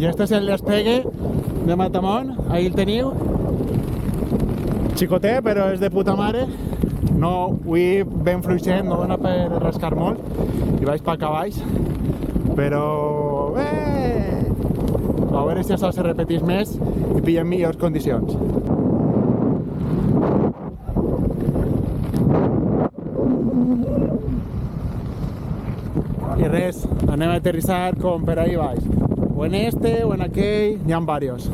I este és el despegue de Matamont, ahí el teniu. Xicotet, però és de puta mare. No, avui ben fluixent, no dona per rascar molt i vaig per cavalls, però a veure si això se repetís més i pillen millors condicions. I res, anem a aterrissar com per ahí baix, o en este o en aquell, n'hi ha varios.